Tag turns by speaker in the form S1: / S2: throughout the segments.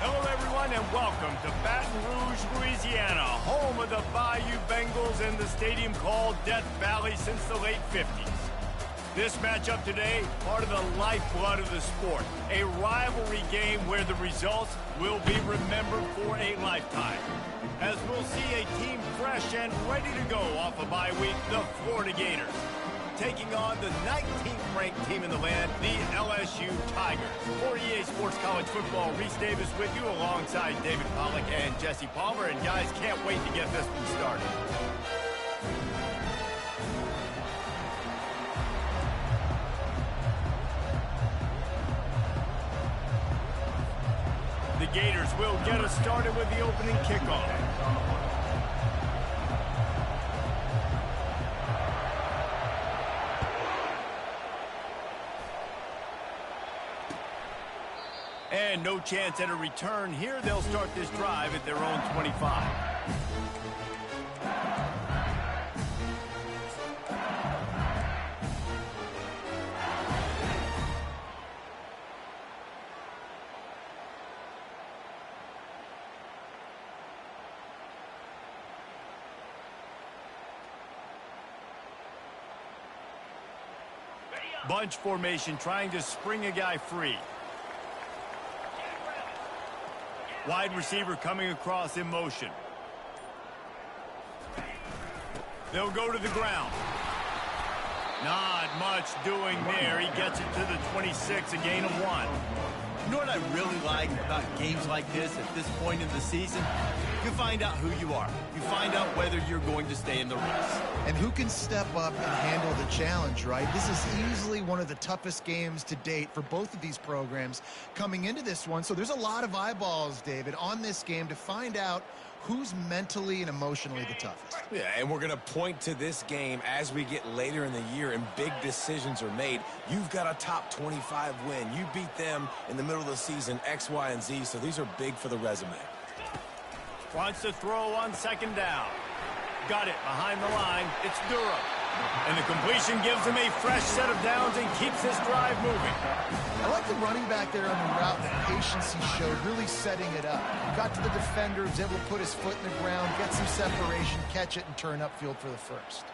S1: Hello, everyone, and welcome to Baton Rouge, Louisiana, home of the Bayou Bengals and the stadium called Death Valley since the late 50s. This matchup today, part of the lifeblood of the sport, a rivalry game where the results will be remembered for a lifetime. As we'll see a team fresh and ready to go off a bye week, the Florida Gators, taking on the 19th ranked team in the land, the LSU Tigers. For EA Sports College Football, Reese Davis with you alongside David Pollack and Jesse Palmer. And guys, can't wait to get this one started. The Gators will get us started with the opening kickoff. And no chance at a return here. They'll start this drive at their own 25. Bunch formation, trying to spring a guy free. Wide receiver coming across in motion. They'll go to the ground. Not much doing there. He gets it to the 26, a gain of 1.
S2: You know what I really like about games like this at this point in the season? You find out who you are. You find out whether you're going to stay in the race.
S3: And who can step up and handle the challenge, right? This is easily one of the toughest games to date for both of these programs coming into this one. So there's a lot of eyeballs, David, on this game to find out who's mentally and emotionally the toughest.
S4: Yeah, and we're going to point to this game as we get later in the year and big decisions are made. You've got a top 25 win. You beat them in the middle of the season, X, Y, and Z, so these are big for the resume.
S1: Wants to throw on second down. Got it behind the line. It's Durham. And the completion gives him a fresh set of downs and keeps this drive moving.
S3: I like the running back there on the route, the patience he showed, really setting it up. Got to the defender, was able to put his foot in the ground, get some separation, catch it, and turn upfield for the first.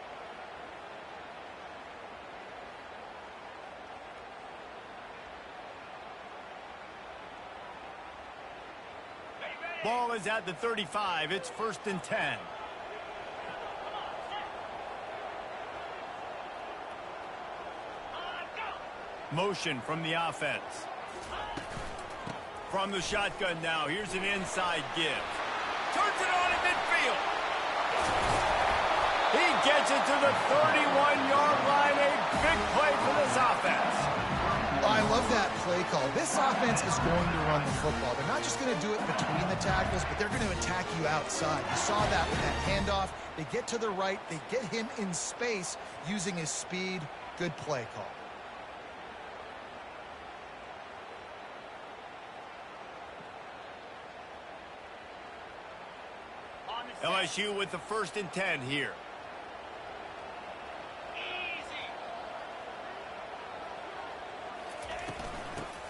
S1: Ball is at the 35. It's 1st and 10. Motion from the offense. From the shotgun now, here's an inside give. Turns it on at midfield. He gets it to the 31-yard line. A big play for this offense.
S3: I love that play call. This offense is going to run the football. They're not just going to do it between the tackles, but they're going to attack you outside. You saw that with that handoff. They get to the right. They get him in space using his speed. Good play call.
S1: LSU with the 1st and 10 here.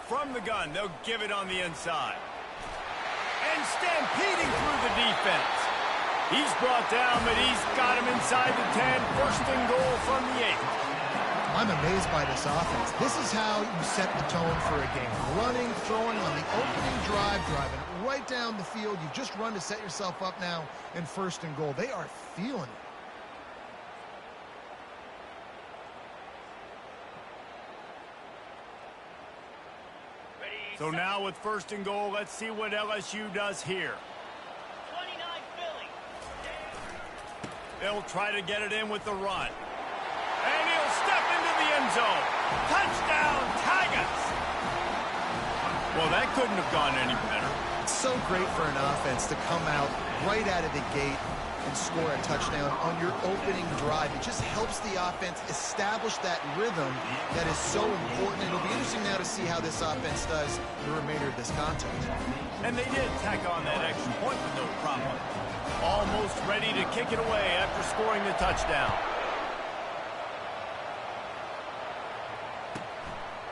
S1: From the gun, they'll give it on the inside. And stampeding through the defense. He's brought down, but he's got him inside the 10. 1st and goal from the 8.
S3: I'm amazed by this offense. This is how you set the tone for a game. Running, throwing on the opening drive, driving right down the field. You just run to set yourself up now in 1st and goal. They are feeling it.
S1: So now with 1st and goal, let's see what LSU does here.
S5: 29 Philly.
S1: They'll try to get it in with the run. And he'll step into the end zone. Touchdown, Tigers! Well, that couldn't have gone any better.
S3: It's so great for an offense to come out right out of the gate and score a touchdown on your opening drive. It just helps the offense establish that rhythm that is so important. It'll be interesting now to see how this offense does the remainder of this contest.
S1: And they did tack on that extra point with no problem. Almost ready to kick it away after scoring the touchdown.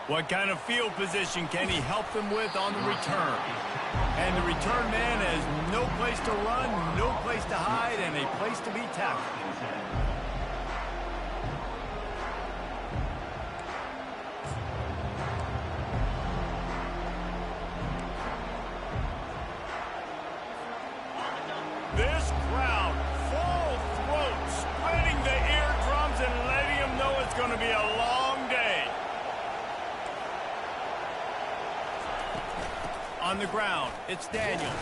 S1: What kind of field position can he help them with on the return? And the return man has no place to run, no place to hide, and a place to be tackled. This crowd, full throat, spreading the eardrums and letting them know it's going to be a long day. On the ground, it's Daniels.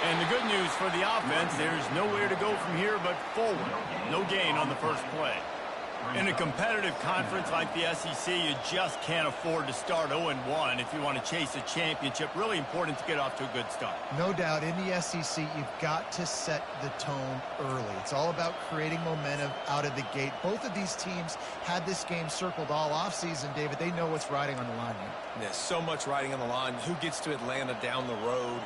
S1: And the good news for the offense, there's nowhere to go from here but forward. No gain on the first play. In a competitive conference like the SEC, you just can't afford to start 0-1 if you want to chase a championship. Really important to get off to a good start.
S3: No doubt, in the SEC, you've got to set the tone early. It's all about creating momentum out of the gate. Both of these teams had this game circled all offseason, David. They know what's riding on the line here.
S4: There's so much riding on the line. Who gets to Atlanta down the road?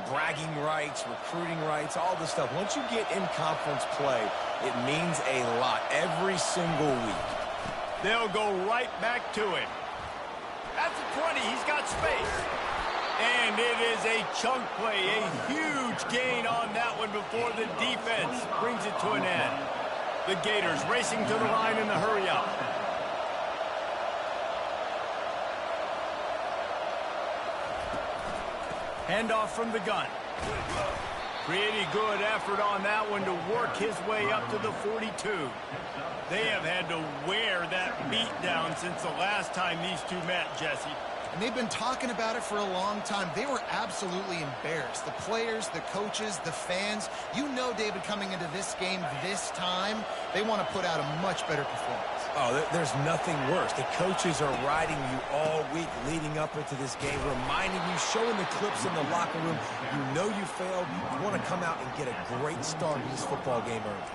S4: Bragging rights, recruiting rights, all this stuff. Once you get in conference play, it means a lot every single week.
S1: They'll go right back to him. That's a 20. He's got space. And it is a chunk play, a huge gain on that one before the defense brings it to an end. The Gators racing to the line in the hurry up. Handoff from the gun. Pretty good effort on that one to work his way up to the 42. They have had to wear that beat down since the last time these two met, Jesse.
S3: And they've been talking about it for a long time. They were absolutely embarrassed. The players, the coaches, the fans. You know, David, coming into this game this time, they want to put out a much better performance.
S4: Oh, there's nothing worse. The coaches are riding you all week leading up into this game, reminding you, showing the clips in the locker room. You know you failed. You want to come out and get a great start in this football game early.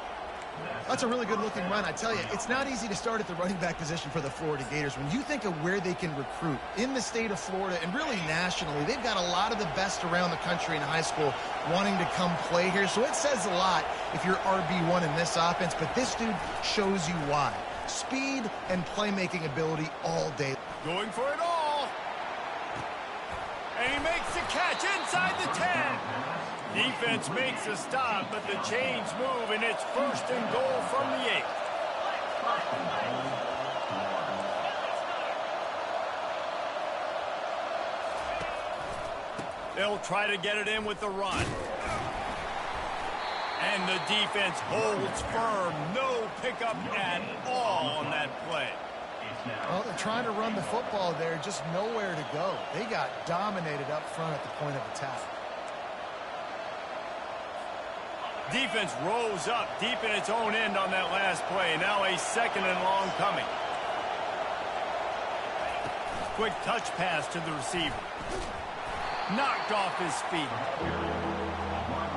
S3: That's a really good-looking run. I tell you, it's not easy to start at the running back position for the Florida Gators. When you think of where they can recruit in the state of Florida and really nationally, they've got a lot of the best around the country in high school wanting to come play here. So it says a lot if you're RB1 in this offense, but this dude shows you why. Speed and playmaking ability all day.
S1: Going for it all. And he makes the catch inside the 10. Defense makes a stop, but the chains move, and it's 1st and goal from the 8. They'll try to get it in with the run. And the defense holds firm. No pickup at all on that play.
S3: Well, they're trying to run the football there, just nowhere to go. They got dominated up front at the point of attack.
S1: Defense rose up deep in its own end on that last play. Now a 2nd and long coming. Quick touch pass to the receiver. Knocked off his feet.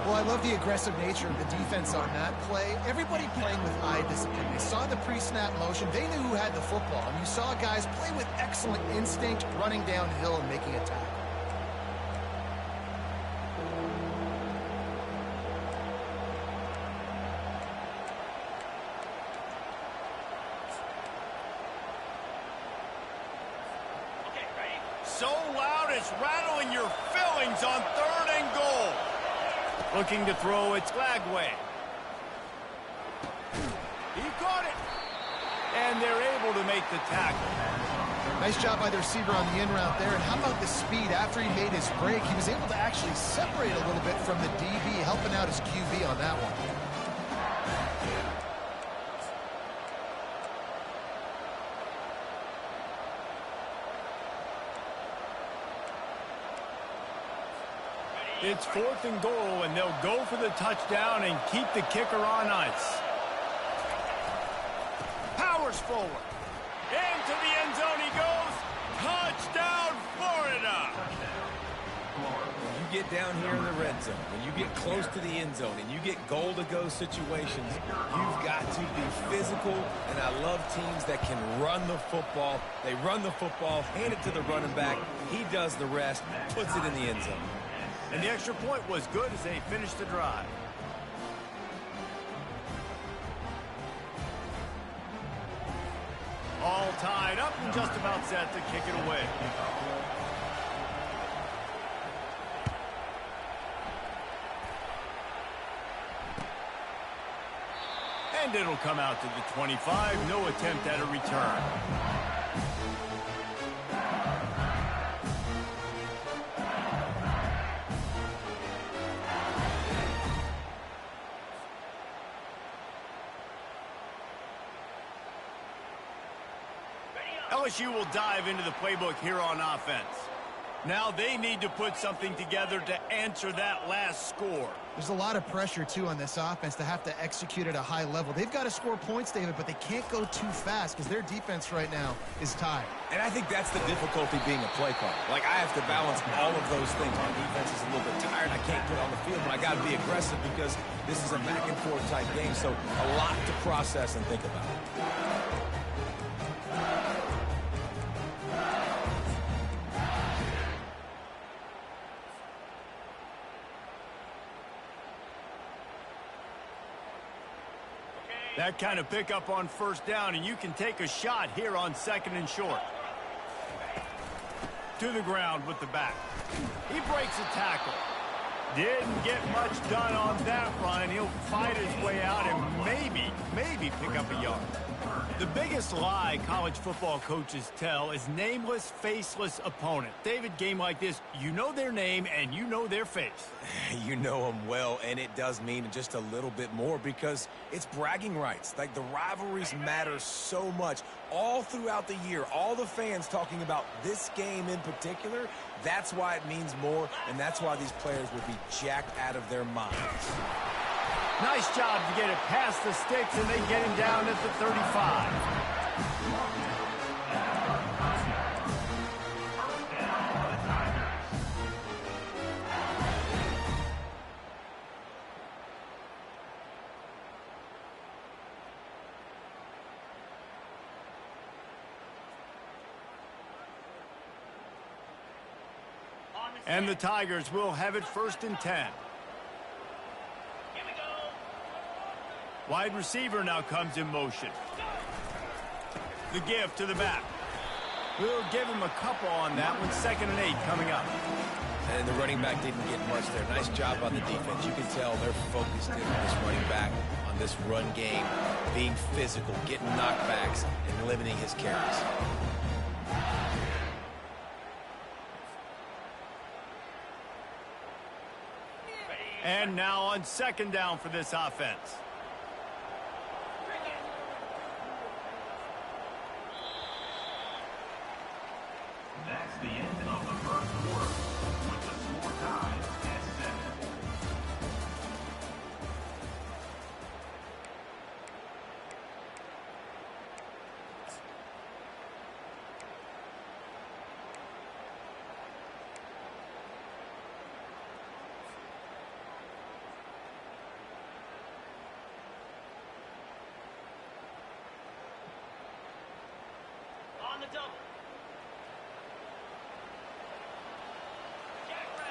S3: Well, I love the aggressive nature of the defense on that play. Everybody playing with eye discipline. They saw the pre-snap motion. They knew who had the football. And you saw guys play with excellent instinct, running downhill and making a tackle.
S1: So loud it's rattling your fillings on 3rd and goal. Looking to throw, it's Lagway. He caught it. And they're able to make the tackle.
S3: Nice job by the receiver on the in route there. And how about the speed? After he made his break, he was able to actually separate a little bit from the DB, helping out his QB on that one.
S1: It's 4th and goal, and they'll go for the touchdown and keep the kicker on ice. Powers forward. Into the end zone he goes. Touchdown, Florida!
S4: When you get down here in the red zone, when you get close to the end zone, and you get goal-to-go situations, you've got to be physical, and I love teams that can run the football. They run the football, hand it to the running back. He does the rest, puts it in the end zone.
S1: And the extra point was good as they finished the drive. All tied up and just about set to kick it away. And it'll come out to the 25. No attempt at a return. LSU will dive into the playbook here on offense. Now they need to put something together to answer that last score.
S3: There's a lot of pressure, too, on this offense to have to execute at a high level. They've got to score points, David, but they can't go too fast because their defense right now is tired.
S4: And I think that's the difficulty being a play caller. Like, I have to balance all of those things. My defense is a little bit tired. I can't get on the field, but I got to be aggressive because this is a back-and-forth type game, so a lot to process and think about.
S1: That kind of pickup on first down, and you can take a shot here on 2nd and short. To the ground with the back. He breaks a tackle. Didn't get much done on that run. He'll fight his way out and maybe pick up a yard. The biggest lie college football coaches tell is nameless, faceless opponent. David, game like this, you know their name and you know their face.
S4: You know them well, and it does mean just a little bit more because it's bragging rights. Like, the rivalries matter so much all throughout the year. All the fans talking about this game in particular, that's why it means more, and that's why these players would be jacked out of their minds.
S1: Nice job to get it past the sticks, and they get him down at the 35. And the Tigers will have it 1st and 10. Wide receiver now comes in motion. The give to the back. We'll give him a couple on that one. 2nd and 8 coming up.
S4: And the running back didn't get much there. Nice job on the defense. You can tell they're focused in on this running back, on this run game, being physical, getting knockbacks, and limiting his carries.
S1: And now on 2nd down for this offense.
S6: That's the end of the first quarter, with the score tied at 7.
S5: On the double.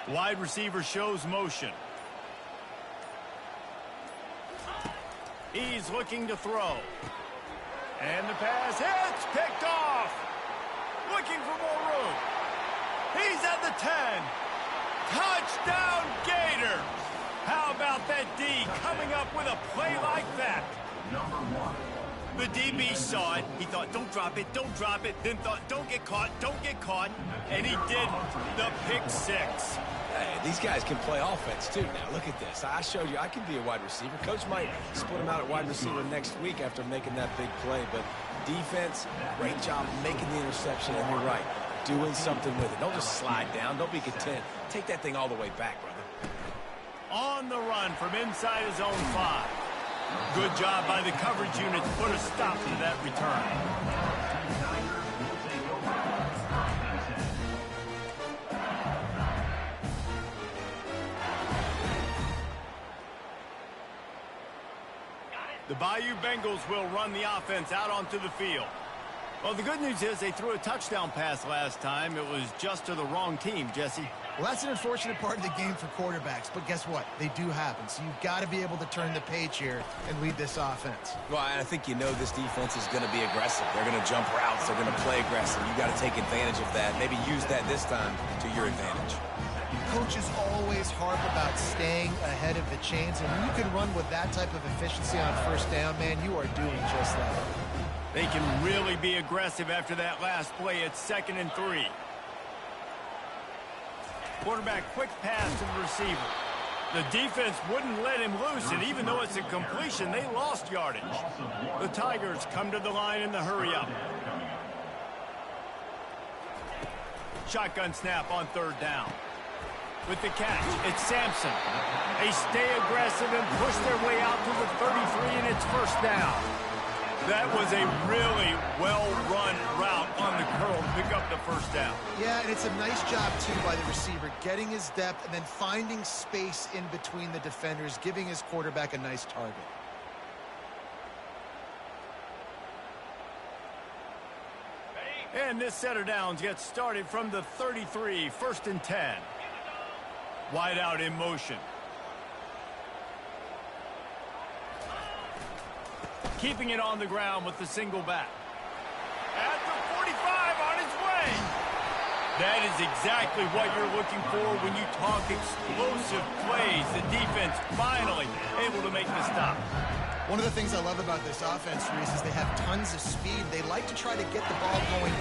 S1: Wide receiver shows motion. He's looking to throw. And the pass hits, picked off. Looking for more room. He's at the 10. Touchdown Gators. How about that D coming up with a play like that?
S6: Number 1.
S1: The DB saw it. He thought, don't drop it, don't drop it. Then thought, don't get caught, don't get caught. And he did the pick 6.
S4: Hey, these guys can play offense, too. Now, look at this. I showed you I can be a wide receiver. Coach might split him out at wide receiver next week after making that big play. But defense, great job making the interception. And you're right, doing something with it. Don't just slide down. Don't be content. Take that thing all the way back, brother.
S1: On the run from inside his own 5. Good job by the coverage unit to put a stop to that return. The Bayou Bengals will run the offense out onto the field. Well, the good news is they threw a touchdown pass last time. It was just to the wrong team, Jesse.
S3: Well, that's an unfortunate part of the game for quarterbacks, but guess what? They do happen, so you've got to be able to turn the page here and lead this offense.
S4: Well, I think you know this defense is going to be aggressive. They're going to jump routes. They're going to play aggressive. You've got to take advantage of that. Maybe use that this time to your advantage.
S3: coaches always harp about staying ahead of the chains, and when you can run with that type of efficiency on first down, man, you are doing just that.
S1: They can really be aggressive after that last play. It's 2nd and 3. Quarterback quick pass to the receiver. The defense wouldn't let him loose, and even though it's a completion, they lost yardage. The Tigers come to the line in the hurry-up. Shotgun snap on 3rd down. With the catch, it's Sampson. They stay aggressive and push their way out to the 33, and it's 1st down. That was a really well-run route on the curl to pick up the 1st down.
S3: Yeah, and it's a nice job, too, by the receiver, getting his depth and then finding space in between the defenders, giving his quarterback a nice target.
S1: And this set of downs gets started from the 33, 1st and 10. Wide out in motion. Keeping it on the ground with the single back. At the 45 on his way. That is exactly what you're looking for when you talk explosive plays. The defense finally able to make the stop.
S3: One of the things I love about this offense, Reese, is they have tons of speed. They like to try to get the ball going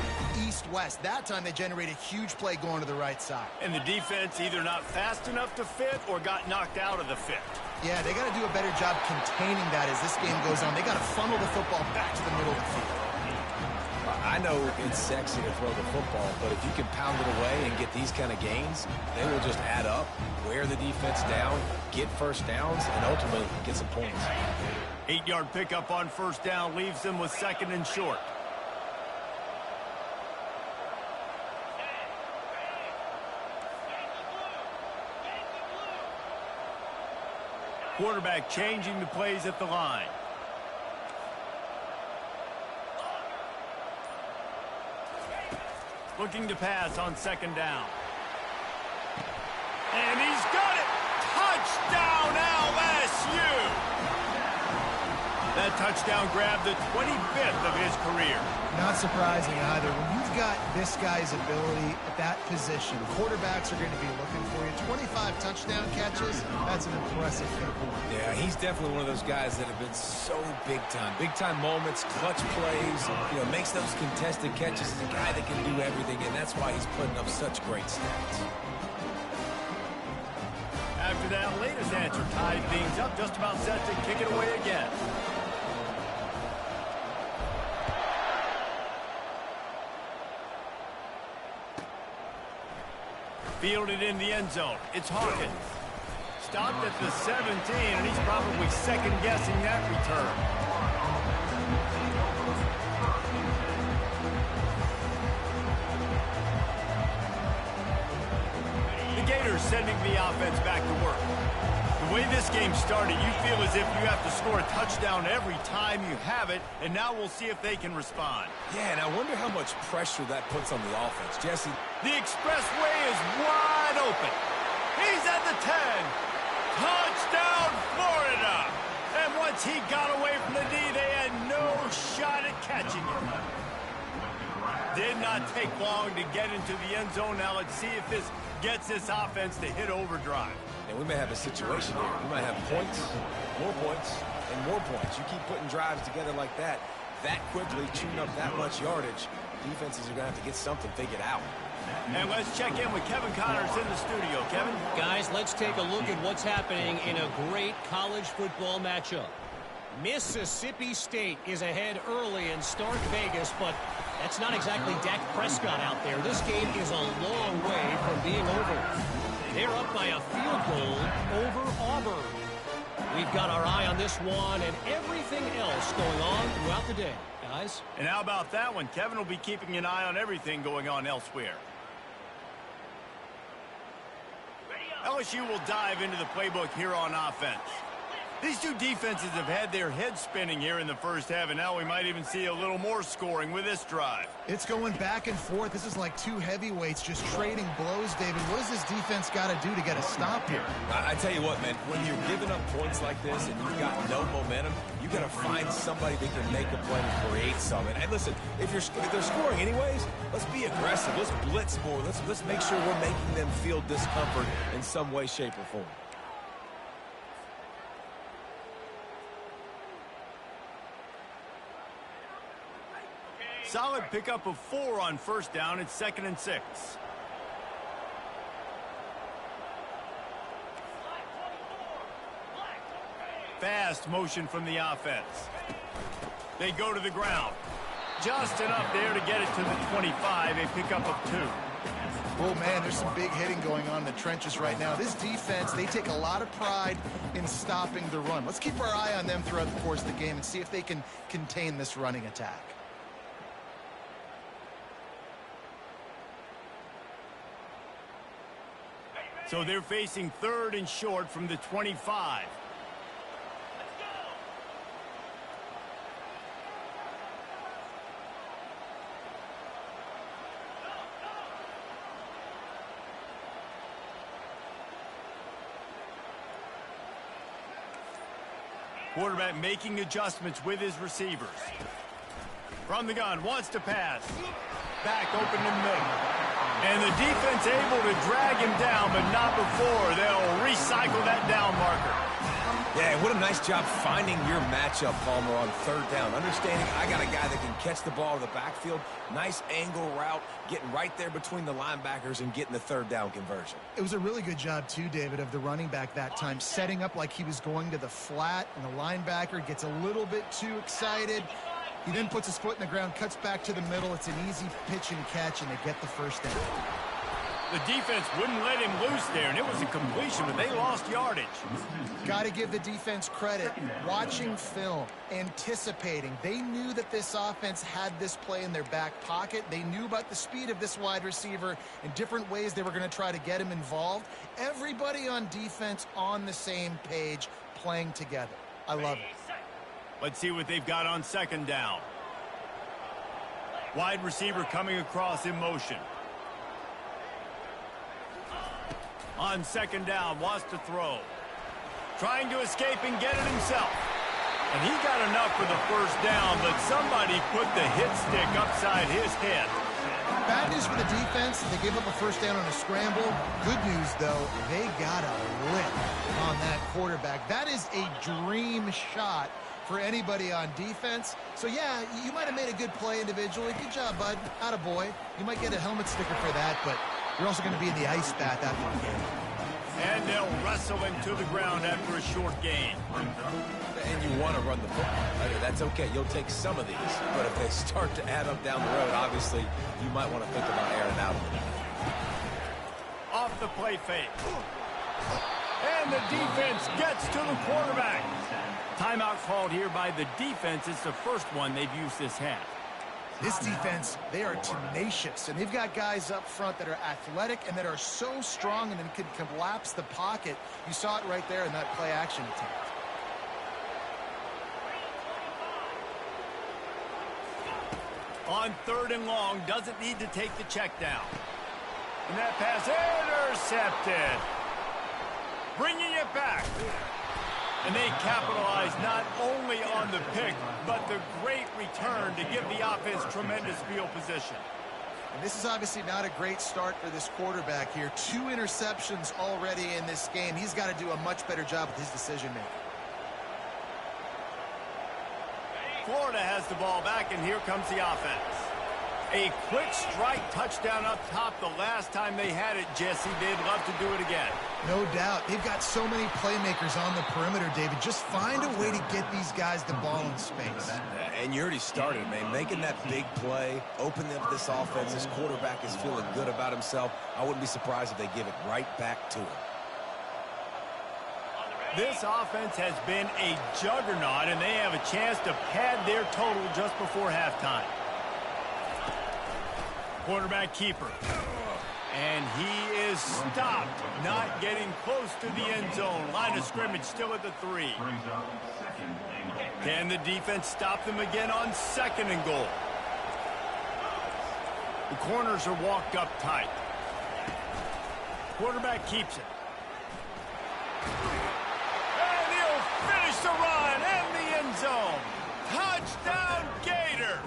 S3: east-west. That time they generate a huge play going to the right side.
S1: And the defense either not fast enough to fit or got knocked out of the fit.
S3: Yeah, they got to do a better job containing that as this game goes on. They got to funnel the football back to the middle of the field.
S4: I know it's sexy to throw the football, but if you can pound it away and get these kind of gains, they will just add up, wear the defense down, get 1st downs, and ultimately get some points.
S1: 8-yard pickup on 1st down leaves them with 2nd and short. Quarterback changing the plays at the line. Looking to pass on 2nd down. And he's got it! Touchdown LSU! That touchdown grabbed the 25th of his career.
S3: Not surprising either. When you've got this guy's ability at that position, quarterbacks are going to be looking for you. 25 touchdown catches, that's an impressive feat.
S4: Yeah, he's definitely one of those guys that have been so big time. Big time moments, clutch plays, makes those contested catches. He's a guy that can do everything, and that's why he's putting up such great stats.
S1: After that latest answer tied things up, just about set to kick it away again. Fielded in the end zone. It's Hawkins. Stopped at the 17, and he's probably second-guessing that return. The Gators sending the offense back to work. The way this game started, you feel as if you have to score a touchdown every time you have it, and now we'll see if they can respond.
S4: Yeah, and I wonder how much pressure that puts on the offense. Jesse.
S1: The expressway is wide open. He's at the 10. Touchdown, Florida! And once he got away from the D, they had no shot at catching him. Did not take long to get into the end zone. Now let's see if this gets this offense to hit overdrive.
S4: And we may have a situation here. We might have points, and more points. You keep putting drives together like that quickly, chewing up that much yardage, defenses are going to have to get something figured out.
S1: And let's check in with Kevin Connors in the studio. Kevin?
S7: Guys, let's take a look at what's happening in a great college football matchup. Mississippi State is ahead early in Stark Vegas, but that's not exactly Dak Prescott out there. This game is a long way from being over. They're up by a field goal over Auburn. We've got our eye on this one and everything else going on throughout the day, guys.
S1: And how about that one? Kevin will be keeping an eye on everything going on elsewhere. LSU will dive into the playbook here on offense. These two defenses have had their heads spinning here in the first half, and now we might even see a little more scoring with this drive.
S3: It's going back and forth. This is like two heavyweights just trading blows, David. What does this defense got to do to get a stop here?
S4: I tell you what, man, when you're giving up points like this and you've got no momentum, you got to find somebody that can make a play and create something. And listen, if they're scoring anyways, let's be aggressive. Let's blitz more. Let's make sure we're making them feel discomfort in some way, shape, or form.
S1: Solid pickup of 4 on first down. It's 2nd and 6. Fast motion from the offense. They go to the ground. Just enough there to get it to the 25. A pickup of 2.
S3: Oh, man, there's some big hitting going on in the trenches right now. This defense, they take a lot of pride in stopping the run. Let's keep our eye on them throughout the course of the game and see if they can contain this running attack.
S1: So they're facing 3rd and short from the 25. Quarterback making adjustments with his receivers. From the gun, wants to pass. Back open in the middle. And the defense able to drag him down, but not before. They'll recycle that down marker.
S4: Yeah, what a nice job finding your matchup, Palmer, on 3rd down. Understanding I got a guy that can catch the ball in the backfield. Nice angle route, getting right there between the linebackers and getting the 3rd down conversion.
S3: It was a really good job, too, David, of the running back that time, setting up like he was going to the flat, and the linebacker gets a little bit too excited. He then puts his foot in the ground, cuts back to the middle. It's an easy pitch and catch, and they get the 1st down.
S1: The defense wouldn't let him loose there, and it was a completion, but they lost yardage.
S3: Got to give the defense credit. Watching film, anticipating. They knew that this offense had this play in their back pocket. They knew about the speed of this wide receiver and different ways they were going to try to get him involved. Everybody on defense on the same page, playing together. I love it.
S1: Let's see what they've got on 2nd down. Wide receiver coming across in motion. On 2nd down, wants to throw. Trying to escape and get it himself. And he got enough for the 1st down, but somebody put the hit stick upside his head.
S3: Bad news for the defense. They gave up a 1st down on a scramble. Good news, though, they got a lick on that quarterback. That is a dream shot for anybody on defense. So, yeah, you might have made a good play individually. Good job, bud. Attaboy. You might get a helmet sticker for that, but you're also going to be in the ice bath after the game.
S1: And they'll wrestle him to the ground after a short gain.
S4: And you want to run the football. That's okay. You'll take some of these. But if they start to add up down the road, obviously, you might want to think about airing it out a little.
S1: Off the play fake. And the defense gets to the quarterback. Timeout called here by the defense. It's the first one they've used this half.
S3: This defense, they are tenacious, and they've got guys up front that are athletic and that are so strong and can collapse the pocket. You saw it right there in that play action attempt.
S1: On 3rd and long, doesn't need to take the check down. And that pass intercepted. Bringing it back. And they capitalize not only on the pick, but the great return to give the offense tremendous field position.
S3: And this is obviously not a great start for this quarterback here. 2 interceptions already in this game. He's got to do a much better job with his decision-making.
S1: Florida has the ball back, and here comes the offense. A quick strike touchdown up top the last time they had it, Jesse. They'd love to do it again.
S3: No doubt. They've got so many playmakers on the perimeter, David. Just find a way to get these guys the ball in space.
S4: And you already started, man. Making that big play, opening up this offense. This quarterback is feeling good about himself. I wouldn't be surprised if they give it right back to him.
S1: This offense has been a juggernaut, and they have a chance to pad their total just before halftime. Quarterback keeper. And he is stopped, not getting close to the end zone. Line of scrimmage still at the 3.
S6: Brings up second and goal.
S1: Can the defense stop them again on 2nd and goal? The corners are walked up tight. Quarterback keeps it. And he'll finish the run in the end zone. Touchdown, Gator!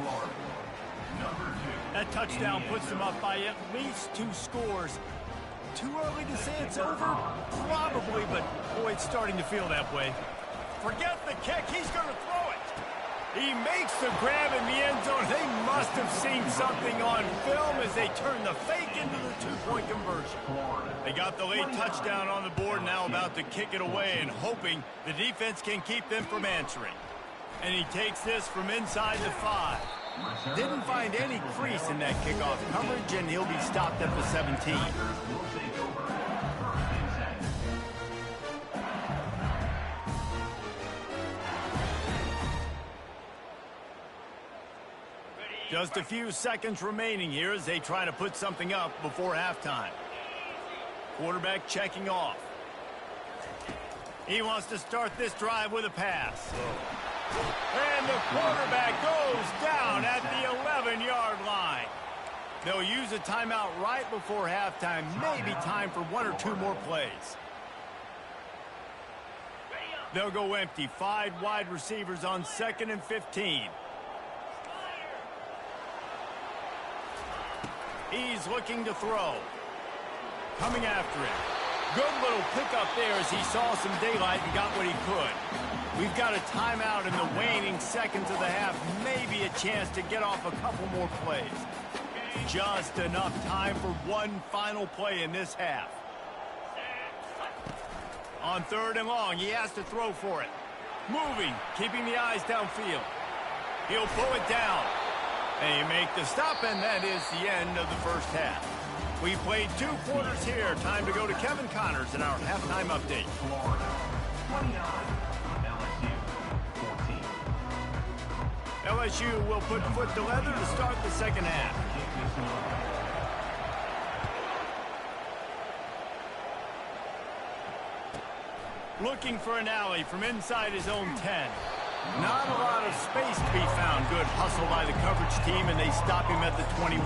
S1: That touchdown puts them up by at least 2 scores. Too early to say it's over? Probably, but boy, it's starting to feel that way. Forget the kick, he's going to throw it. He makes the grab in the end zone. They must have seen something on film as they turn the fake into the 2-point conversion. They got the late touchdown on the board, now about to kick it away and hoping the defense can keep them from answering. And he takes this from inside the 5. Didn't find any crease in that kickoff coverage, and he'll be stopped at the 17. Just a few seconds remaining here as they try to put something up before halftime. Quarterback checking off. He wants to start this drive with a pass. And the quarterback goes down at the 11-yard line. They'll use a timeout right before halftime. Maybe time for 1 or 2 more plays. They'll go empty. 5 wide receivers on 2nd and 15. He's looking to throw. Coming after him. Good little pickup there as he saw some daylight and got what he could. We've got a timeout in the waning seconds of the half. Maybe a chance to get off a couple more plays. Just enough time for one final play in this half. On 3rd and long, he has to throw for it. Moving, keeping the eyes downfield. He'll pull it down. They make the stop, and that is the end of the first half. We played 2 quarters here. Time to go to Kevin Connors in our halftime update.
S6: Florida, 29. LSU 14.
S1: LSU will put foot to leather to start the second half. Looking for an alley from inside his own 10. Not a lot of space to be found. Good hustle by the coverage team, and they stop him at the 21.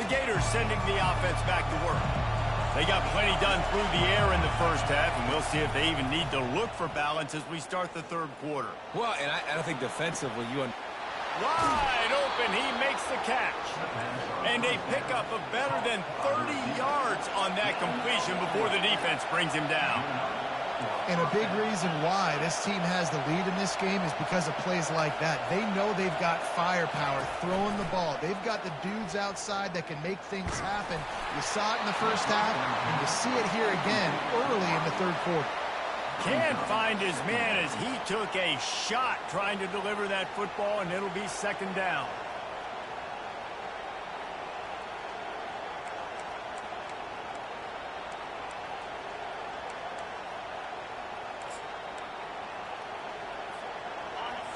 S1: The Gators sending the offense back to work. They got plenty done through the air in the first half, and we'll see if they even need to look for balance as we start the 3rd quarter.
S4: Well, and I think defensively,
S1: Wide open, he makes the catch. And a pickup of better than 30 yards on that completion before the defense brings him down.
S3: And a big reason why this team has the lead in this game is because of plays like that. They know they've got firepower throwing the ball. They've got the dudes outside that can make things happen. You saw it in the first half, and you see it here again early in the 3rd quarter.
S1: Can't find his man as he took a shot trying to deliver that football, and it'll be 2nd down.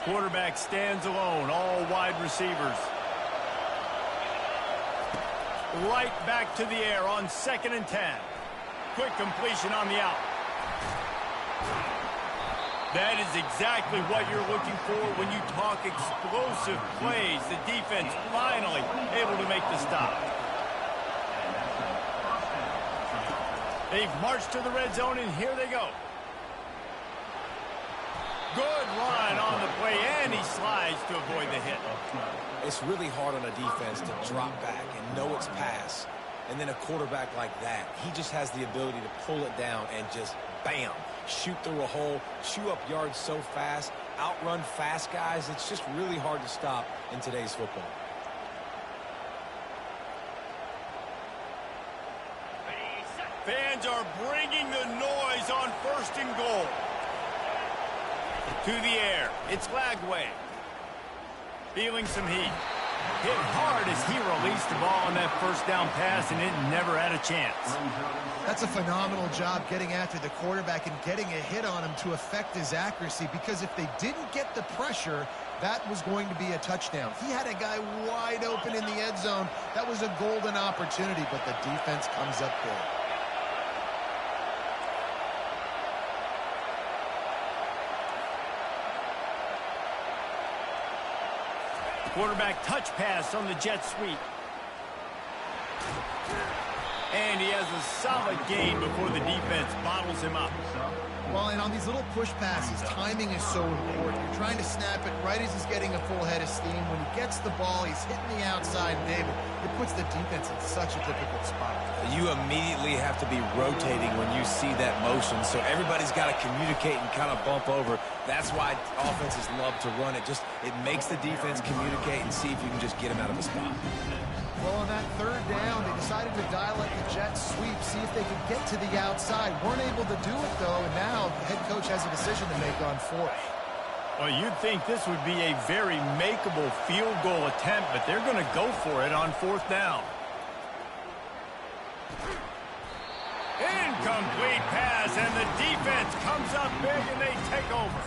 S1: Quarterback stands alone, all wide receivers. Right back to the air on 2nd and 10. Quick completion on the out. That is exactly what you're looking for when you talk explosive plays. The defense finally able to make the stop. They've marched to the red zone, and here they go. Good line on the play, and he slides to avoid the hit.
S4: it's really hard on a defense to drop back and know it's pass. And then a quarterback like that, he just has the ability to pull it down and just, bam, shoot through a hole, chew up yards so fast, outrun fast guys. It's just really hard to stop in today's football.
S1: Fans are bringing the noise on 1st and goal. To the air. It's Lagway. Feeling some heat. Hit hard as he released the ball on that first down pass, and it never had a chance.
S3: That's a phenomenal job getting after the quarterback and getting a hit on him to affect his accuracy, because if they didn't get the pressure, that was going to be a touchdown. He had a guy wide open in the end zone. That was a golden opportunity, but the defense comes up big.
S1: Quarterback touch pass on the jet sweep. And he has a solid gain before the defense bottles him up.
S3: Well, and on these little push passes, timing is so important. You're trying to snap it right as he's getting a full head of steam. When he gets the ball, he's hitting the outside, David. It puts the defense in such a difficult spot.
S4: You immediately have to be rotating when you see that motion, so everybody's got to communicate and kind of bump over. That's why offenses love to run it. It makes the defense communicate and see if you can just get him out of a spot.
S3: Well, on that third down, they decided to dial up the jet sweep, see if they could get to the outside. Weren't able to do it, though, and now the head coach has a decision to make on fourth.
S1: Well, you'd think this would be a very makeable field goal attempt, but they're going to go for it on fourth down. Incomplete pass, and the defense comes up big, and they take over.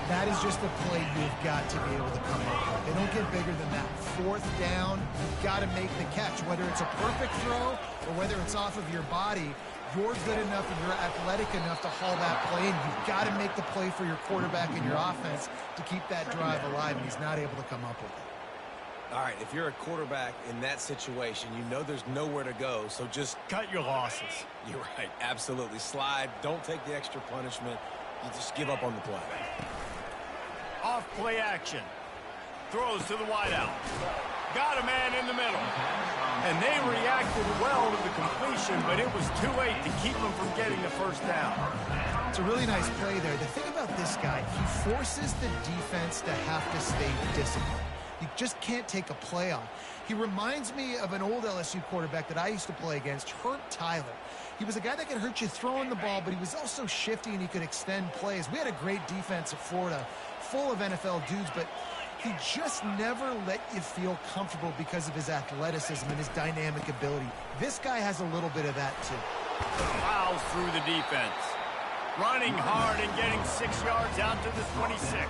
S3: That is just a play you've got to be able to come up with. They don't get bigger than that. Fourth down, you've got to make the catch. Whether it's a perfect throw or whether it's off of your body, you're good enough and you're athletic enough to haul that play in. You've got to make the play for your quarterback and your offense to keep that drive alive, and he's not able to come up with it.
S4: All right, if you're a quarterback in that situation, you know there's nowhere to go, so just
S1: cut your losses.
S4: You're right, absolutely. Slide, don't take the extra punishment. You just give up on the play.
S1: Off play action. Throws to the wideout. Got a man in the middle. And they reacted well to the completion, but it was too late to keep them from getting the first down.
S3: It's a really nice play there. The thing about this guy, he forces the defense to have to stay disciplined. You just can't take a play on. He reminds me of an old LSU quarterback that I used to play against, Herb Tyler. He was a guy that could hurt you throwing the ball, but he was also shifty and he could extend plays. We had a great defense at Florida, full of NFL dudes, but he just never let you feel comfortable because of his athleticism and his dynamic ability. This guy has a little bit of that too.
S1: Fouls through the defense. Running hard and getting 6 yards out to the 26.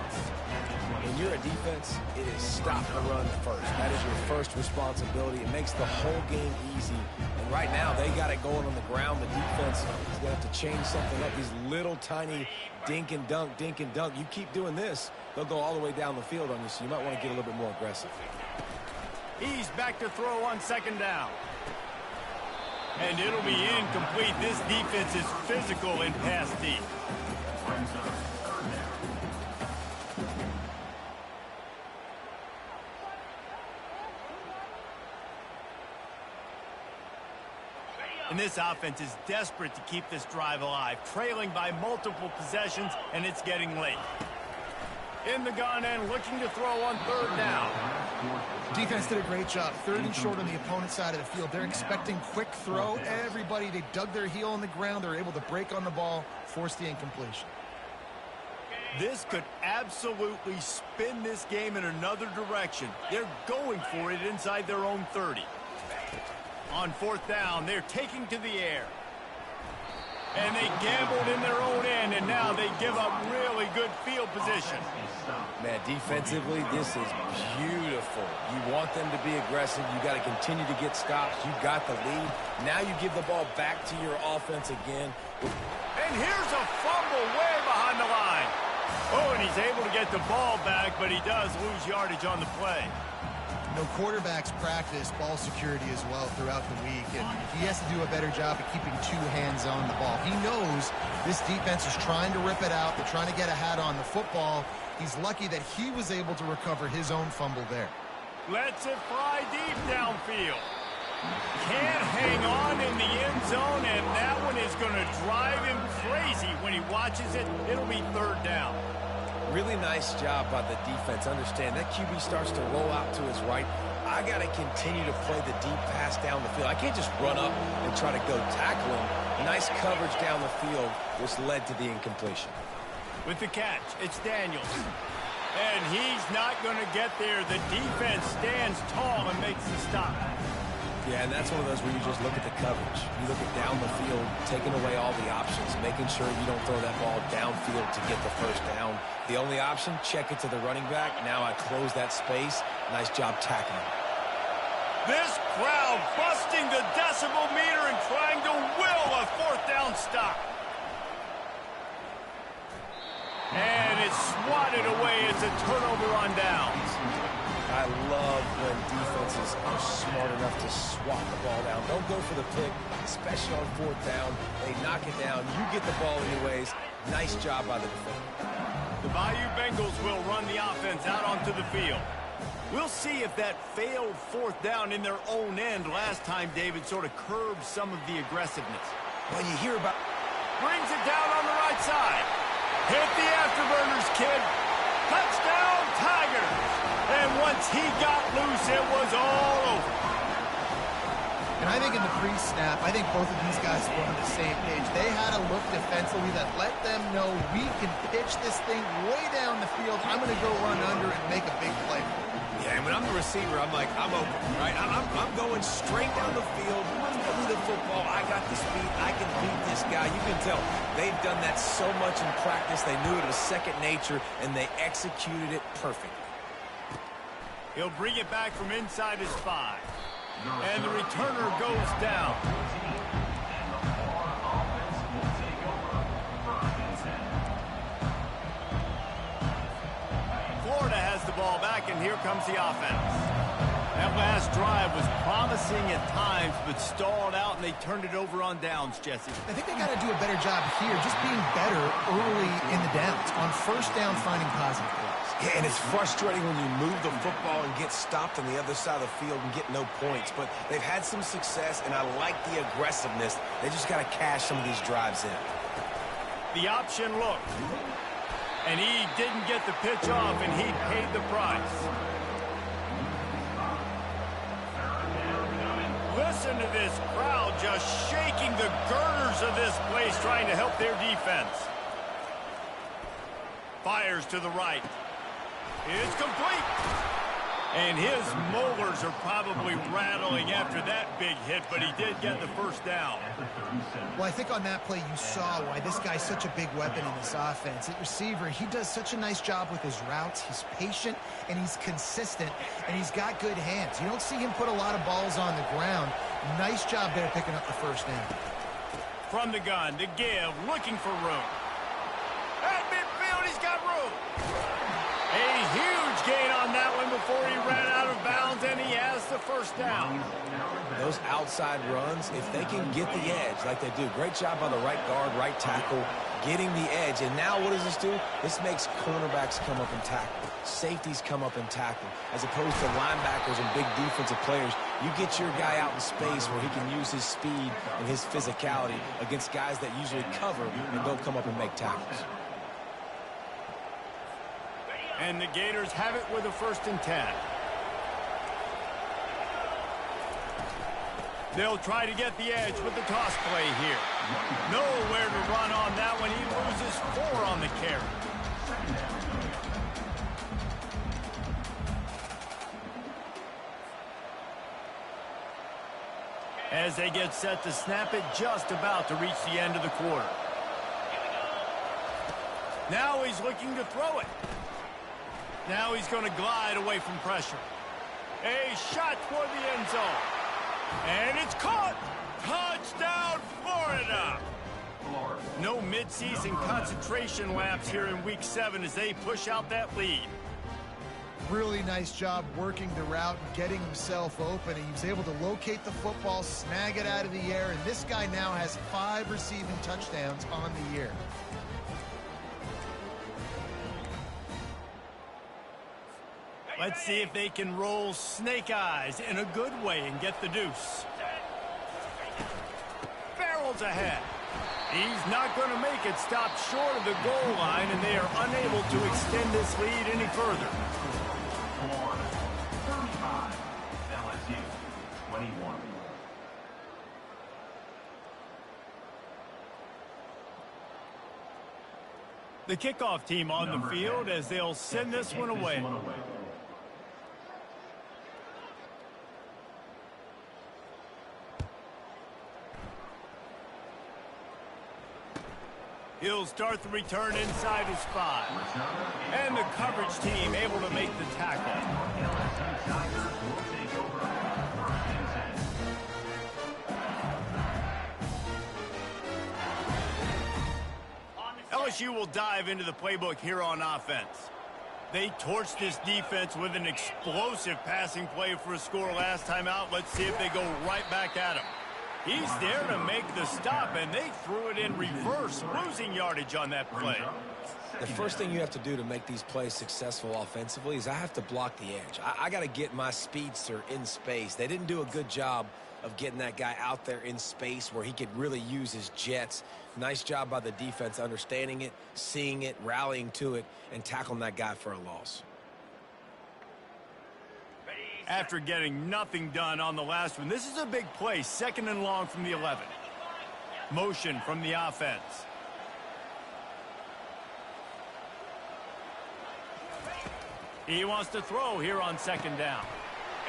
S4: When you're a defense, it is stop the run first. That is your first responsibility. It makes the whole game easy. And right now, they got it going on the ground. The defense is going to have to change something up. These little tiny dink and dunk, dink and dunk. You keep doing this, they'll go all the way down the field on you, so you might want to get a little bit more aggressive.
S1: He's back to throw on second down. And it'll be incomplete. This defense is physical and pass deep. And this offense is desperate to keep this drive alive, trailing by multiple possessions, and it's getting late. In the gun and looking to throw on third down.
S3: Defense did a great job. Third and short on the opponent's side of the field. They're expecting quick throw. Everybody, they dug their heel on the ground. They're able to break on the ball, force the incompletion.
S1: This could absolutely spin this game in another direction. They're going for it inside their own 30. On fourth down, they're taking to the air. And they gambled in their own end, and now they give up really good field position.
S4: Man, defensively, this is beautiful. You want them to be aggressive. You got to continue to get stops. You got the lead. Now you give the ball back to your offense again.
S1: And here's a fumble way behind the line. Oh, and he's able to get the ball back, but he does lose yardage on the play.
S3: You know, quarterbacks practice ball security as well throughout the week, and he has to do a better job of keeping two hands on the ball. He knows this defense is trying to rip it out. They're trying to get a hat on the football. He's lucky that he was able to recover his own fumble there.
S1: Lets it fly deep downfield. Can't hang on in the end zone, and that one is going to drive him crazy when he watches it. It'll be third down.
S4: Really nice job by the defense. Understand, that QB starts to roll out to his right. I got to continue to play the deep pass down the field. I can't just run up and try to go tackle him. Nice coverage down the field, which led to the incompletion.
S1: With the catch, it's Daniels. And he's not going to get there. The defense stands tall and makes the stop.
S4: Yeah, and that's one of those where you just look at the coverage. You look at down the field, taking away all the options, making sure you don't throw that ball downfield to get the first down. The only option, check it to the running back. Now I close that space. Nice job tackling.
S1: This crowd busting the decibel meter and trying to will a fourth down stop. And it's swatted away. It's a turnover on downs.
S4: I love when defenses are smart enough to swat the ball down. Don't go for the pick, especially on fourth down. They knock it down. You get the ball anyways. Nice job by the defender.
S1: The Bayou Bengals will run the offense out onto the field. We'll see if that failed fourth down in their own end last time, David, sort of curbed some of the aggressiveness.
S4: Well, you hear about...
S1: Brings it down on the right side. Hit the afterburners, kid. Touchdown, Tigers. And once he got loose, it was all over.
S3: And I think in the pre-snap, I think both of these guys were on the same page. They had a look defensively that let them know we can pitch this thing way down the field. I'm going to go run under and make a big play.
S4: Yeah, and when I'm the receiver, I'm like, I'm open, right? I'm going straight down the field. Give me the football. I got the speed. I can beat this guy. You can tell they've done that so much in practice. They knew it was second nature, and they executed it perfectly.
S1: He'll bring it back from inside his 5. And the returner goes down. Florida has the ball back, and here comes the offense. That last drive was promising at times, but stalled out, and they turned it over on downs, Jesse.
S3: I think they got to do a better job here, just being better early in the downs. On first down, finding positive plays.
S4: Yeah, and it's frustrating when you move the football and get stopped on the other side of the field and get no points. But they've had some success, and I like the aggressiveness. They just got to cash some of these drives in.
S1: The option look. And he didn't get the pitch off, and he paid the price. Listen to this crowd just shaking the girders of this place, trying to help their defense. Fires to the right. It's complete. And his molars are probably rattling after that big hit, but he did get the first down.
S3: Well, I think on that play you saw why this guy's such a big weapon in this offense. At receiver, he does such a nice job with his routes. He's patient, and he's consistent, and he's got good hands. You don't see him put a lot of balls on the ground. Nice job there picking up the first down.
S1: From the gun to give, looking for room. At midfield, he's got room. A huge gain on that one before he ran out of bounds, and he has the first down.
S4: Those outside runs, if they can get the edge like they do, great job by the right guard, right tackle, getting the edge. And now what does this do? This makes cornerbacks come up and tackle. Safeties come up and tackle. As opposed to linebackers and big defensive players, you get your guy out in space where he can use his speed and his physicality against guys that usually cover, and they'll come up and make tackles.
S1: And the Gators have it with a 1st and 10. They'll try to get the edge with the toss play here. Nowhere to run on that one. He loses 4 on the carry. As they get set to snap it, just about to reach the end of the quarter. Now he's looking to throw it. Now he's going to glide away from pressure. A shot toward the end zone. And it's caught. Touchdown, Florida. No midseason concentration laps here in Week 7 as they push out that lead.
S3: Really nice job working the route and getting himself open. He was able to locate the football, snag it out of the air, and this guy now has 5 receiving touchdowns on the year.
S1: Let's see if they can roll snake eyes in a good way and get the deuce. Farrell's ahead. He's not going to make it stop short of the goal line, and they are unable to extend this lead any further.
S6: 35, LSU 21.
S1: The kickoff team on the field as they'll send this one away. He'll start the return inside his 5. And the coverage team able to make the tackle. LSU will dive into the playbook here on offense. They torched this defense with an explosive passing play for a score last time out. Let's see if they go right back at him. He's there to make the stop, and they threw it in reverse, losing yardage on that play.
S4: The first thing you have to do to make these plays successful offensively is I have to block the edge. I got to get my speedster in space. They didn't do a good job of getting that guy out there in space where he could really use his jets. Nice job by the defense understanding it, seeing it, rallying to it, and tackling that guy for a loss.
S1: After getting nothing done on the last one, this is a big play, 2nd and long from the 11. Motion from the offense. He wants to throw here on 2nd down.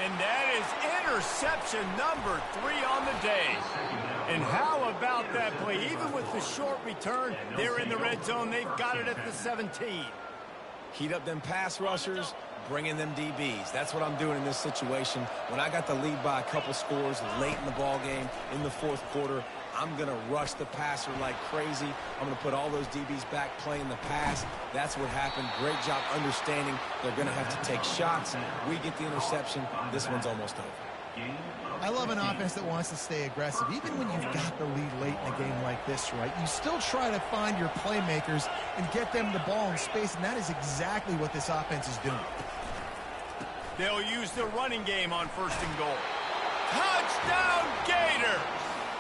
S1: And that is interception number 3 on the day. And how about that play? Even with the short return, they're in the red zone. They've got it at the 17.
S4: Heat up them pass rushers, bring in them DBs. That's what I'm doing in this situation. When I got the lead by a couple scores late in the ball game, in the 4th quarter, I'm going to rush the passer like crazy. I'm going to put all those DBs back playing the pass. That's what happened. Great job understanding they're going to have to take shots. We get the interception. This one's almost over.
S3: I love an offense that wants to stay aggressive. Even when you've got the lead late in a game like this, right, you still try to find your playmakers and get them the ball in space, and that is exactly what this offense is doing.
S1: They'll use the running game on 1st and goal. Touchdown, Gators!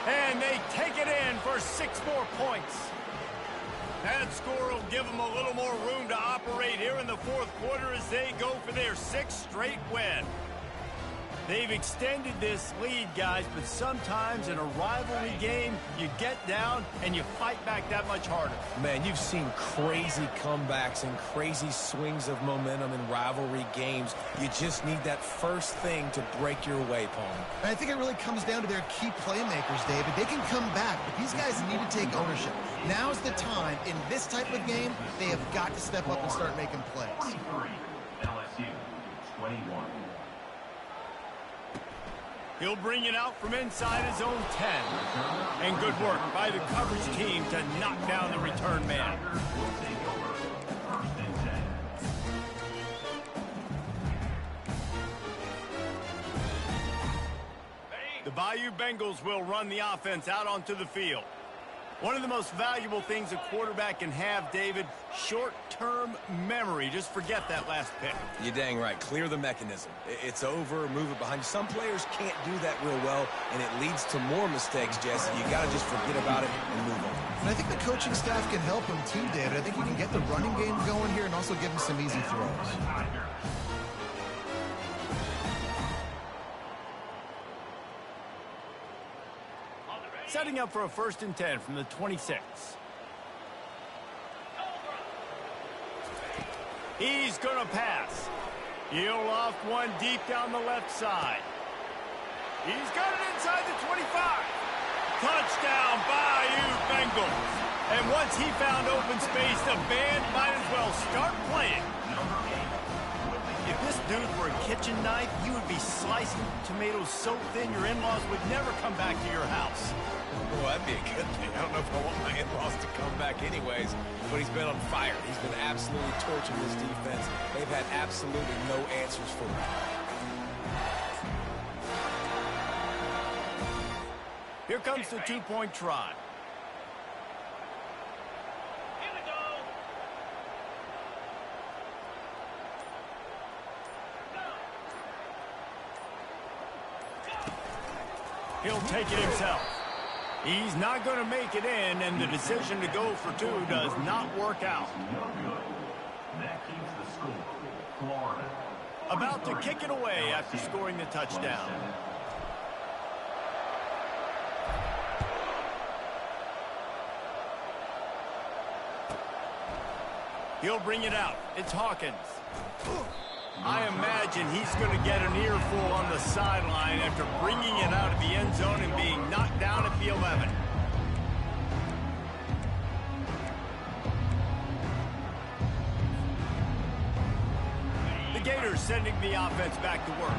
S1: And they take it in for 6 more points. That score will give them a little more room to operate here in the 4th quarter as they go for their 6th straight win. They've extended this lead, guys, but sometimes in a rivalry game, you get down and you fight back that much harder.
S4: Man, you've seen crazy comebacks and crazy swings of momentum in rivalry games. You just need that first thing to break your way, Palmer.
S3: And I think it really comes down to their key playmakers, David. They can come back, but these guys need to take ownership. Now's the time. In this type of game, they have got to step up and start making plays.
S6: 23, LSU, 21.
S1: He'll bring it out from inside his own 10. And good work by the coverage team to knock down the return man. The Bayou Bengals will run the offense out onto the field. One of the most valuable things a quarterback can have, David, short-term memory. Just forget that last pick.
S4: You're dang right. Clear the mechanism. It's over, move it behind you. Some players can't do that real well, and it leads to more mistakes, Jesse. You got to just forget about it and move on.
S3: And I think the coaching staff can help him too, David. I think you can get the running game going here and also give him some easy throws.
S1: Setting up for a 1st and 10 from the 26. He's going to pass. He'll loft one deep down the left side. He's got it inside the 25. Touchdown, Bayou Bengals. And once he found open space, the band might as well start playing. If this dude were a kitchen knife, you would be slicing tomatoes so thin your in-laws would never come back to your house.
S4: Well, that'd be a good thing. I don't know if I want my in-laws to come back anyways, but he's been on fire. He's been absolutely torching this defense. They've had absolutely no answers for him.
S1: Here comes the 2-point try.
S5: Here we go.
S1: He'll take it himself. He's not going to make it in, and the decision to go for 2 does not work out.
S6: That keeps the score. Florida.
S1: About to kick it away after scoring the touchdown. He'll bring it out. It's Hawkins. I imagine he's going to get an earful on the sideline after bringing it out of the end zone and being knocked down at the 11. The Gators sending the offense back to work.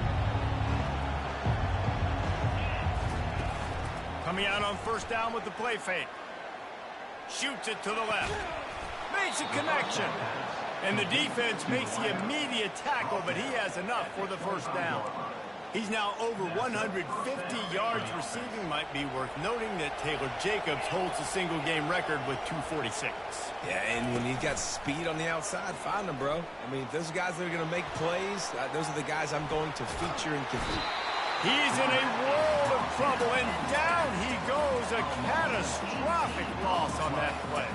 S1: Coming out on first down with the play fake. Shoots it to the left. Makes a connection. And the defense makes the immediate tackle, but he has enough for the first down. He's now over 150 yards receiving. Might be worth noting that Taylor Jacobs holds the single-game record with 246.
S4: Yeah, and when he's got speed on the outside, find him, bro. I mean, those guys that are going to make plays, those are the guys I'm going to feature and compete.
S1: He's in a world of trouble, and down he goes. A catastrophic loss on that play.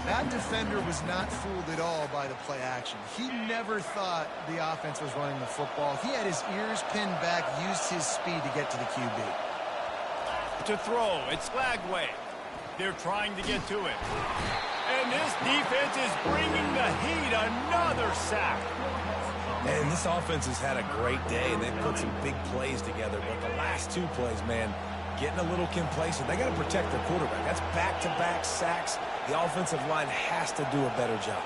S3: That defender was not fooled at all by the play action. He never thought the offense was running the football. He had his ears pinned back, used his speed to get to the QB.
S1: To throw, it's Lagway. They're trying to get to it. And this defense is bringing the heat. Another sack.
S4: And this offense has had a great day, and they've put some big plays together. But the last two plays, man, getting a little complacent. They got to protect their quarterback. That's back-to-back sacks. The offensive line has to do a better job.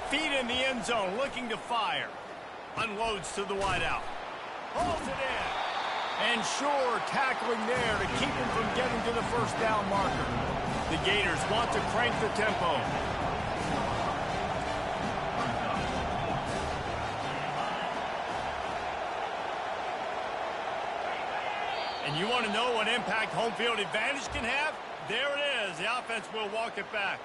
S1: Feet in the end zone, looking to fire. Unloads to the wideout. Hauls it in. And sure, tackling there to keep him from getting to the first down marker. The Gators want to crank the tempo. And you want to know what impact home field advantage can have? There it is. The offense will walk it back.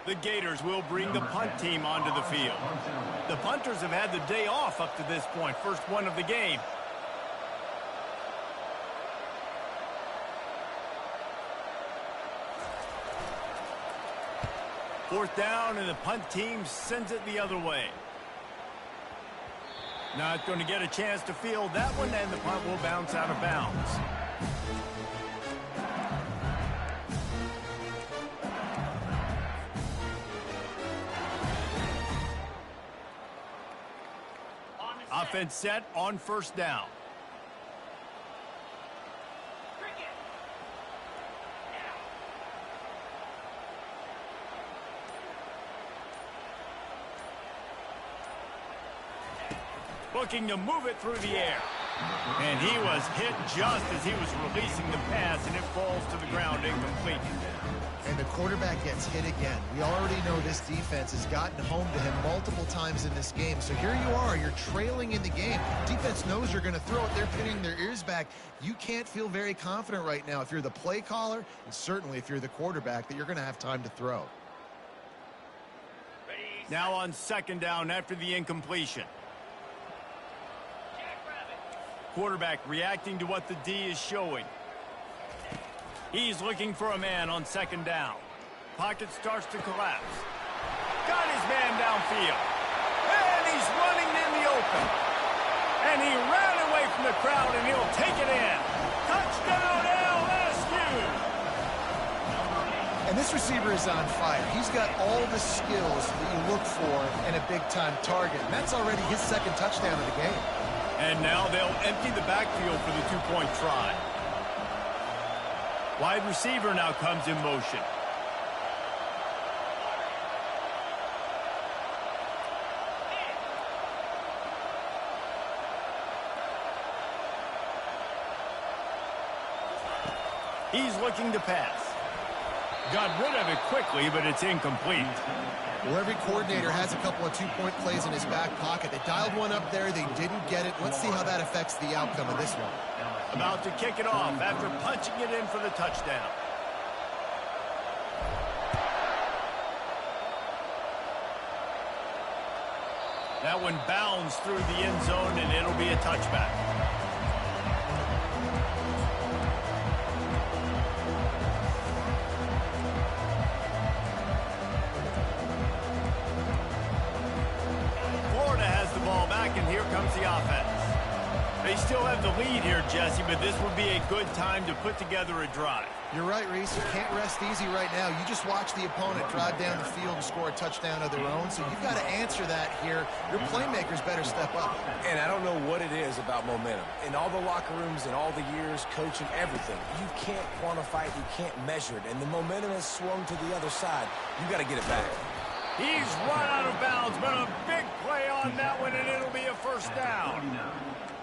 S1: The Gators will bring the punt team onto the field. The punters have had the day off up to this point. First one of the game. Fourth down, and the punt team sends it the other way. Not going to get a chance to field that one, and the punt will bounce out of bounds. Offense set on first down. Looking to move it through the air. And he was hit just as he was releasing the pass, and it falls to the ground incomplete.
S3: And the quarterback gets hit again. We already know this defense has gotten home to him multiple times in this game. So here you are, you're trailing in the game. Defense knows you're going to throw it. They're pinning their ears back. You can't feel very confident right now if you're the play caller, and certainly if you're the quarterback, that you're going to have time to throw.
S1: Now on second down after the incompletion. Quarterback reacting to what the D is showing. He's looking for a man on second down. Pocket starts to collapse. Got his man downfield. And he's running in the open. And he ran away from the crowd, and he'll take it in. Touchdown, LSU!
S3: And this receiver is on fire. He's got all the skills that you look for in a big-time target. And that's already his second touchdown of the game.
S1: And now they'll empty the backfield for the two-point try. Wide receiver now comes in motion. He's looking to pass. Got rid of it quickly, but it's incomplete.
S3: Well, every coordinator has a couple of two-point plays in his back pocket. They dialed one up there. They didn't get it. Let's see how that affects the outcome of this one.
S1: About to kick it off after punching it in for the touchdown. That one bounds through the end zone, and it'll be a touchback. Florida has the ball back, and here comes the offense. They still have the lead here, Jesse, but this would be a good time to put together a drive.
S3: You're right, Reese. You can't rest easy right now. You just watch the opponent drive down the field and score a touchdown of their own, so you've got to answer that here. Your playmakers better step up.
S4: And I don't know what it is about momentum. In all the locker rooms, in all the years, coaching, everything, you can't quantify it, you can't measure it, and the momentum has swung to the other side. You got to get it back.
S1: He's run out of bounds, but a big play on that one, and it'll be a first down.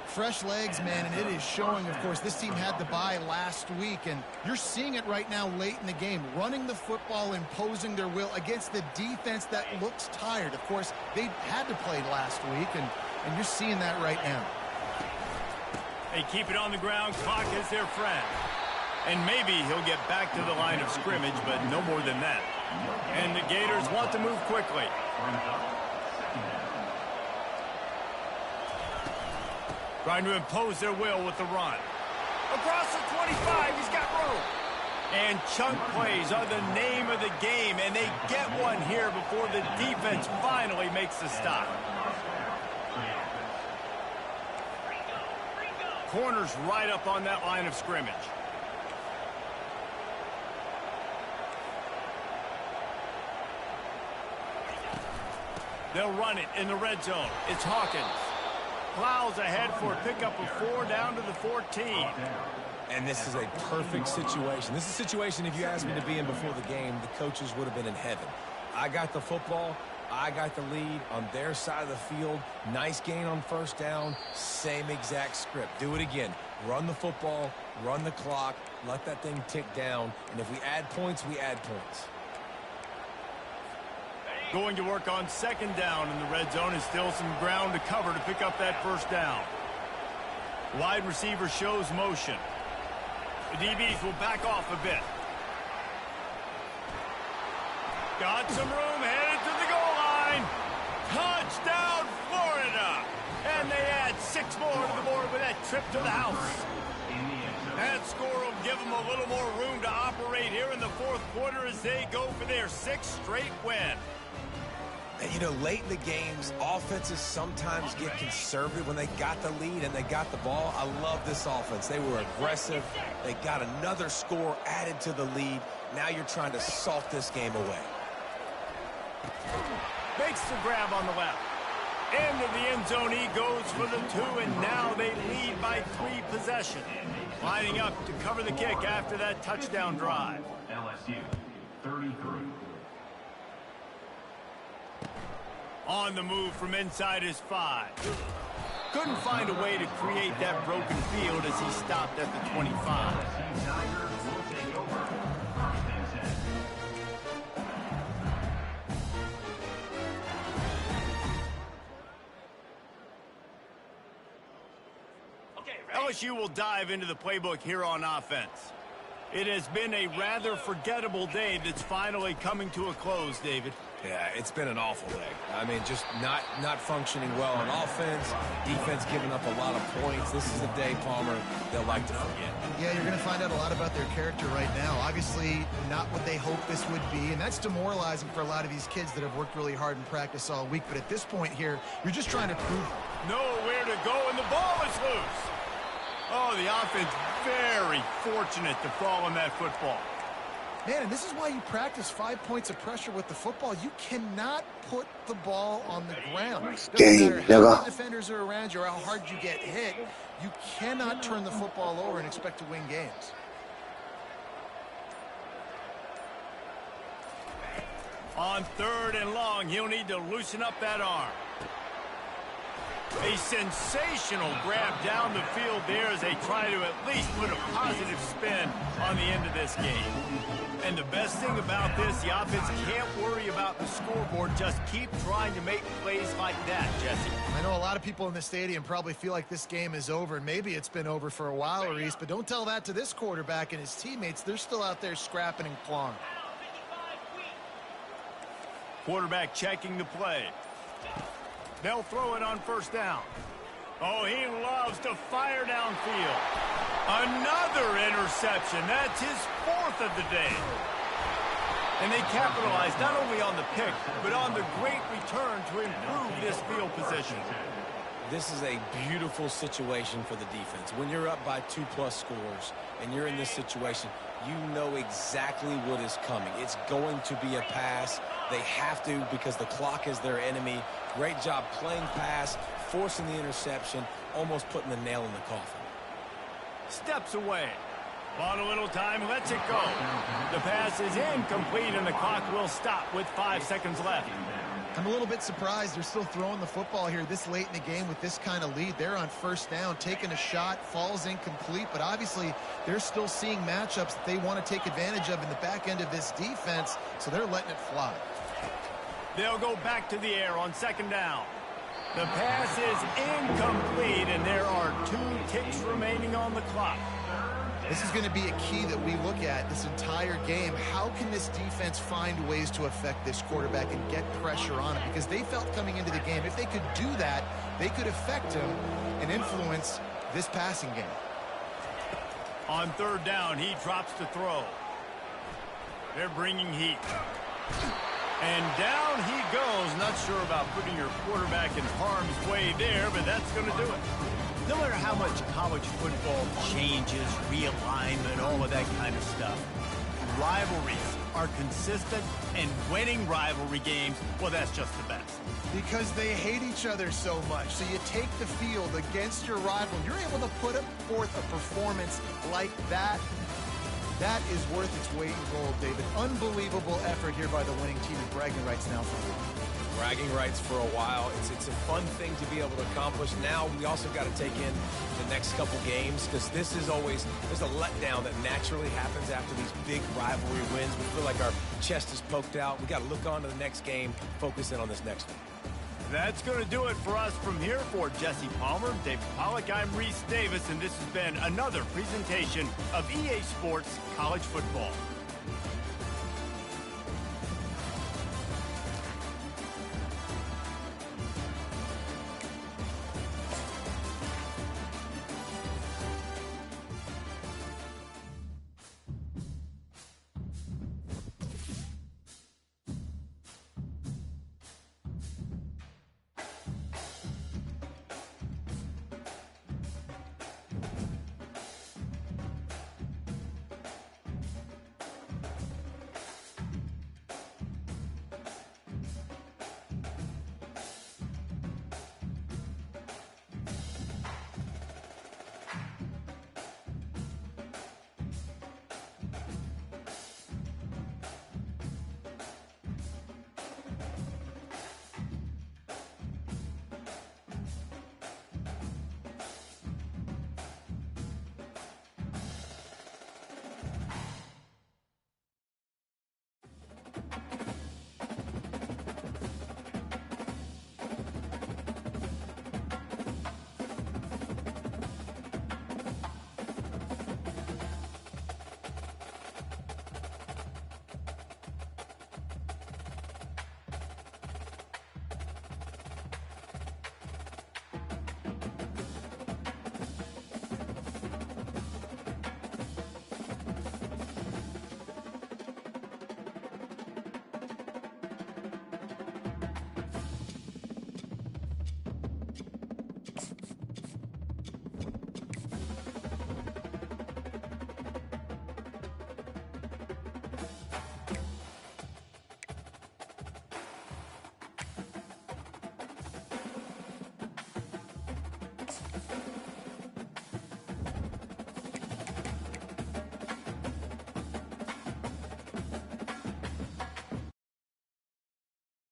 S3: Fresh legs, man, and it is showing, of course, this team had the bye last week, and you're seeing it right now late in the game, running the football, imposing their will against the defense that looks tired. Of course, they had to play last week, and you're seeing that right now.
S1: They keep it on the ground, clock is their friend. And maybe he'll get back to the line of scrimmage, but no more than that. And the Gators want to move quickly. Trying to impose their will with the run. Across the 25, he's got room. And chunk plays are the name of the game, and they get one here before the defense finally makes the stop. Corner's right up on that line of scrimmage. They'll run it in the red zone. It's Hawkins. Plows ahead for a pickup of 4 down to the 14.
S4: And this is a perfect situation. This is a situation, if you asked me to be in before the game, the coaches would have been in heaven. I got the football. I got the lead on their side of the field. Nice gain on first down. Same exact script. Do it again. Run the football, run the clock, let that thing tick down. And if we add points, we add points.
S1: Going to work on second down in the red zone, and still some ground to cover to pick up that first down. Wide receiver shows motion. The DBs will back off a bit. Got some room, headed to the goal line. Touchdown, Florida! And they add 6 more to the board with that trip to the house. That score will give them a little more room to operate here in the fourth quarter as they go for their 6th straight win.
S4: And, you know, late in the games, offenses sometimes get conservative when they got the lead and they got the ball. I love this offense. They were aggressive. They got another score added to the lead. Now you're trying to salt this game away.
S1: Makes the grab on the left. Into the end zone he goes for the 2, and now they lead by 3 possessions. Lining up to cover the kick after that touchdown drive.
S6: LSU 33.
S1: On the move from inside his 5. Couldn't find a way to create that broken field as he stopped at the 25.
S6: LSU Tigers will take over. First and 10.
S1: LSU will dive into the playbook here on offense. It has been a rather forgettable day that's finally coming to a close, David.
S4: Yeah, it's been an awful day. I mean, just not functioning well on offense. Defense giving up a lot of points. This is a day, Palmer, they'll like to forget.
S3: Yeah, you're going to find out a lot about their character right now. Obviously, not what they hoped this would be, and that's demoralizing for a lot of these kids that have worked really hard in practice all week. But at this point here, you're just trying to prove
S1: nowhere to go, and the ball is loose. Oh, the offense very fortunate to fall on that football.
S3: Man, and this is why you practice 5 points of pressure with the football. You cannot put the ball on the ground. Doesn't matter how many defenders are around you or how hard you get hit, you cannot turn the football over and expect to win games.
S1: On 3rd and long, he'll need to loosen up that arm. A sensational grab down the field there as they try to at least put a positive spin on the end of this game. And the best thing about this, the offense can't worry about the scoreboard. Just keep trying to make plays like that, Jesse.
S3: I know a lot of people in the stadium probably feel like this game is over, and maybe it's been over for a while, Reese, but don't tell that to this quarterback and his teammates. They're still out there scrapping and clawing.
S1: Quarterback checking the play. They'll throw it on 1st down. Oh, he loves to fire downfield. Another interception. That's his 4th of the day. And they capitalized not only on the pick, but on the great return to improve this field position.
S4: this is a beautiful situation for the defense. When you're up by 2+ scores and you're in this situation, you know exactly what is coming. It's going to be a pass. They have to because the clock is their enemy. Great job playing pass, forcing the interception, almost putting the nail in the coffin.
S1: Steps away. Bought a little time, lets it go. The pass is incomplete, and the clock will stop with 5 seconds left.
S3: I'm a little bit surprised they're still throwing the football here this late in the game with this kind of lead. They're on first down, taking a shot, falls incomplete, but obviously they're still seeing matchups that they want to take advantage of in the back end of this defense, so they're letting it fly.
S1: They'll go back to the air on second down. The pass is incomplete, and there are 2 ticks remaining on the clock.
S3: This is going to be a key that we look at this entire game. How can this defense find ways to affect this quarterback and get pressure on him? Because they felt coming into the game, if they could do that, they could affect him and influence this passing game.
S1: On third down, he drops to throw. They're bringing heat. And down he goes. Not sure about putting your quarterback in harm's way there, but that's going to do it.
S2: No matter how much college football changes, realignment, all of that kind of stuff, rivalries are consistent, and winning rivalry games, well, that's just the best.
S3: Because they hate each other so much. So you take the field against your rival. You're able to put forth a performance like that. That is worth its weight in gold, David. Unbelievable effort here by the winning team, and bragging rights now for a while.
S4: Bragging rights for a while. It's a fun thing to be able to accomplish. Now we also got to take in the next couple games because this is always, there's a letdown that naturally happens after these big rivalry wins. We feel like our chest is poked out. We got to look on to the next game, focus in on this next one.
S1: That's going to do it for us from here. For Jesse Palmer, David Pollack, I'm Reese Davis, and this has been another presentation of EA Sports College Football.